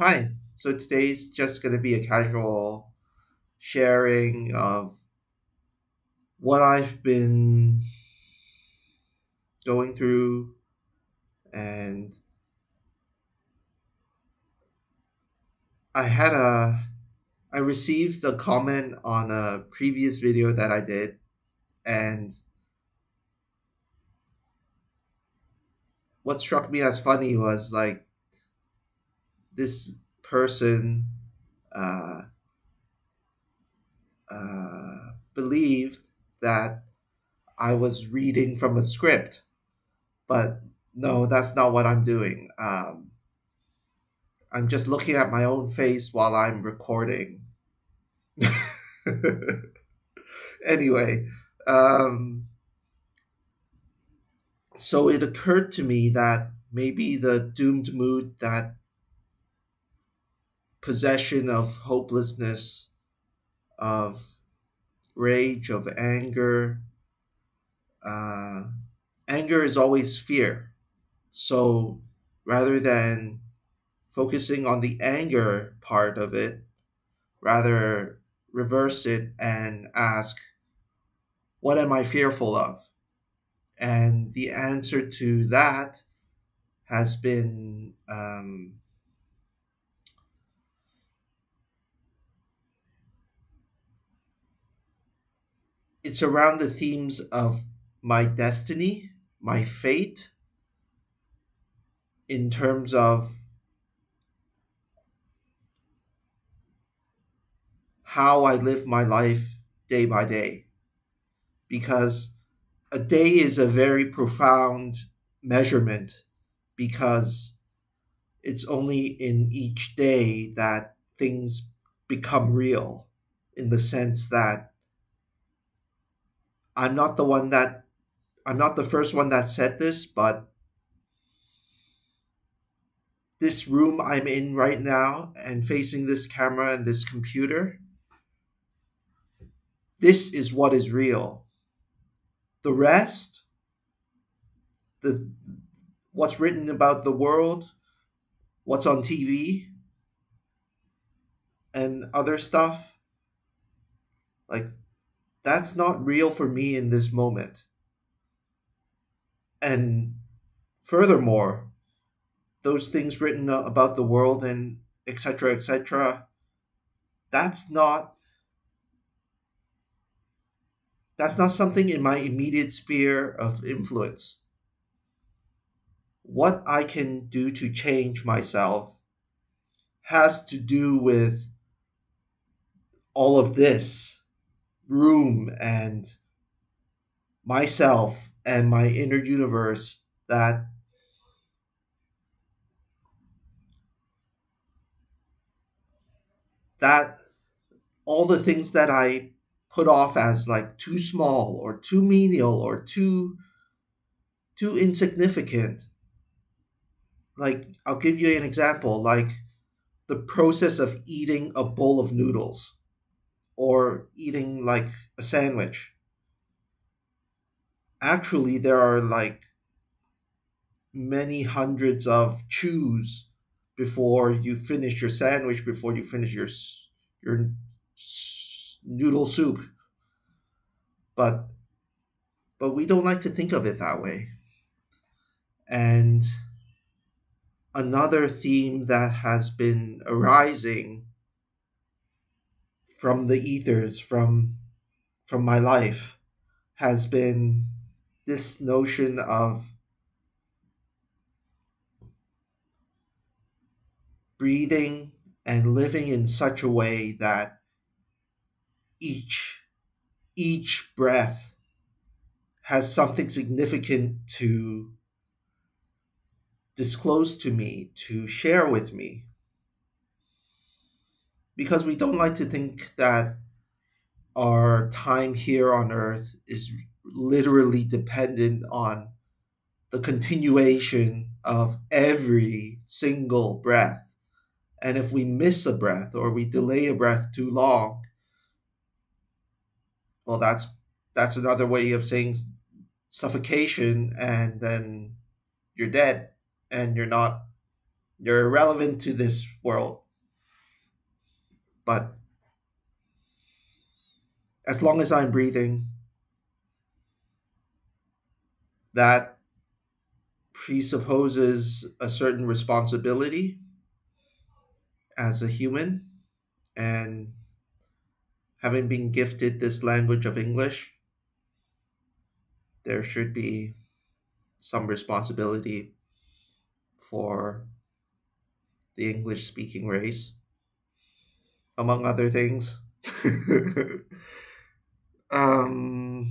Hi. So today's just going to be a casual sharing of what I've been going through. And I had a, I received a comment on a previous video that I did. And what struck me as funny was like this person uh, believed that I was reading from a script. But no, that's not what I'm doing. I'm just looking at my own face while I'm recording. Anyway, um, so it occurred to me that maybe the doomed mood, that possession of hopelessness, of rage, of anger, uh, anger is always fear. So rather than focusing on the anger part of it, rather reverse it and ask, what am I fearful of? And the answer to that has been it's around the themes of my destiny, my fate, in terms of how I live my life day by day. Because a day is a very profound measurement, because it's only in each day that things become real, in the sense that I'm not the one that I'm not the first one that said this, but this room I'm in right now and facing this camera and this computer, this is what is real. The rest, the what's written about the world, what's on TV and other stuff, like that's not real for me in this moment. And furthermore, those things written about the world and etc etc, that's not that's not something in my immediate sphere of influence. What I can do to change myself has to do with all of this room and myself and my inner universe, that that all the things that I put off as like too small or too menial or too insignificant. Like I'll give you an example, like the process of eating a bowl of noodles or eating like a sandwich. Actually, there are like many hundreds of chews before you finish your sandwich, before you finish your noodle soup. But we don't like to think of it that way. And another theme that has been arising from the ethers, from my life, has been this notion of breathing and living in such a way that each each breath has something significant to disclose to me, to share with me. Because we don't like to think that our time here on earth is literally dependent on the continuation of every single breath. And if we miss a breath or we delay a breath too long, well, that's another way of saying suffocation, and then you're dead and you're not You're irrelevant to this world, but as long as I'm breathing, that presupposes a certain responsibility as a human. And having been gifted this language of English, there should be some responsibility for the English speaking race, among other things. um,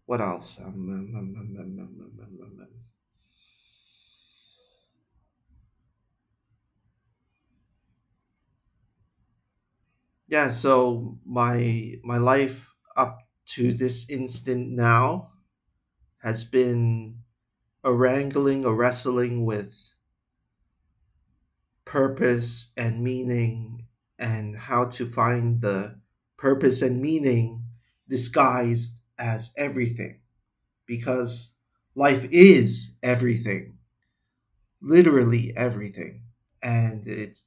what else? Yeah, so my life up to this instant now has been a wrangling, a wrestling with purpose and meaning, and how to find the purpose and meaning disguised as everything, because life is everything, literally everything. And it's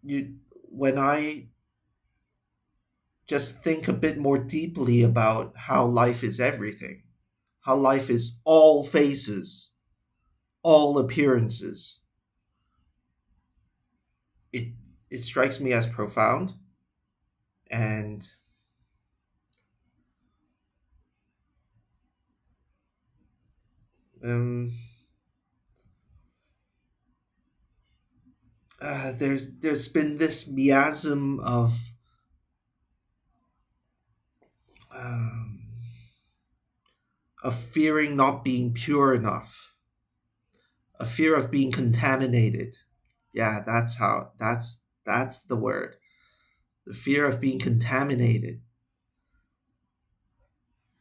you when I just think a bit more deeply about how life is everything, how life is all faces, all appearances, it it strikes me as profound. And um, there's been this miasm um, of fearing not being pure enough, a fear of being contaminated. Yeah, that's the word. The fear of being contaminated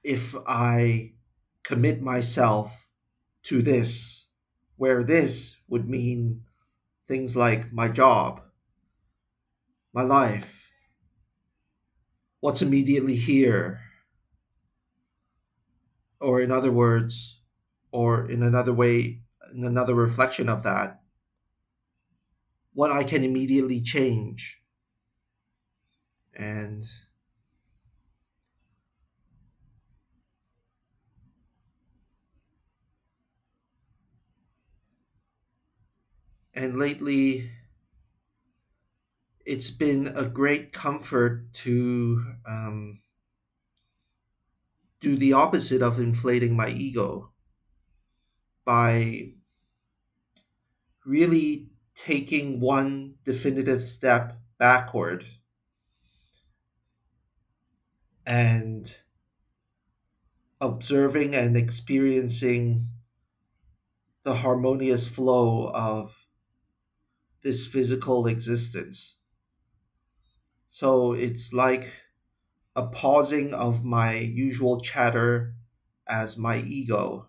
if I commit myself to this, where this would mean things like my job, my life, what's immediately here, or in other words, or in another way, in another reflection of that, what I can immediately change. And lately, it's been a great comfort to do the opposite of inflating my ego by really taking one definitive step backward and observing and experiencing the harmonious flow of this physical existence. So it's like a pausing of my usual chatter as my ego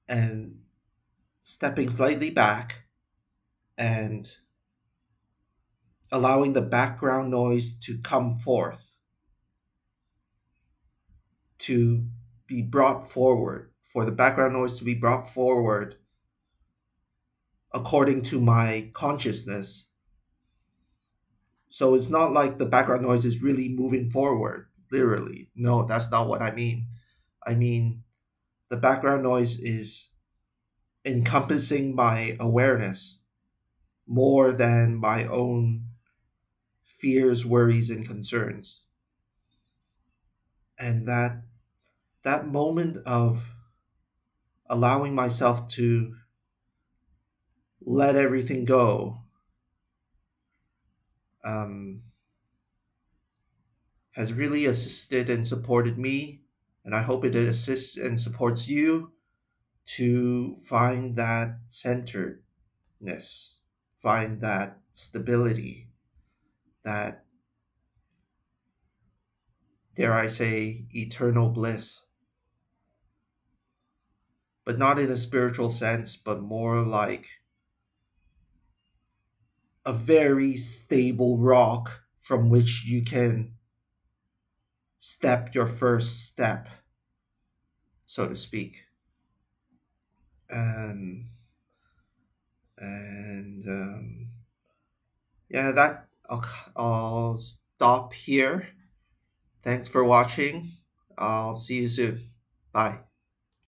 and stepping slightly back and allowing the background noise to come forth, to be brought forward, for the background noise to be brought forward according to my consciousness. So it's not like the background noise is really moving forward, literally. No, that's not what I mean. I mean, the background noise is encompassing my awareness more than my own fears, worries, and concerns. And that moment of allowing myself to let everything go um, has really assisted and supported me. And I hope it assists and supports you to find that centeredness, find that stability, that, dare I say, eternal bliss, but not in a spiritual sense, but more like a very stable rock from which you can step your first step, so to speak. Um, and yeah, I'll stop here. Thanks for watching. I'll see you soon. Bye.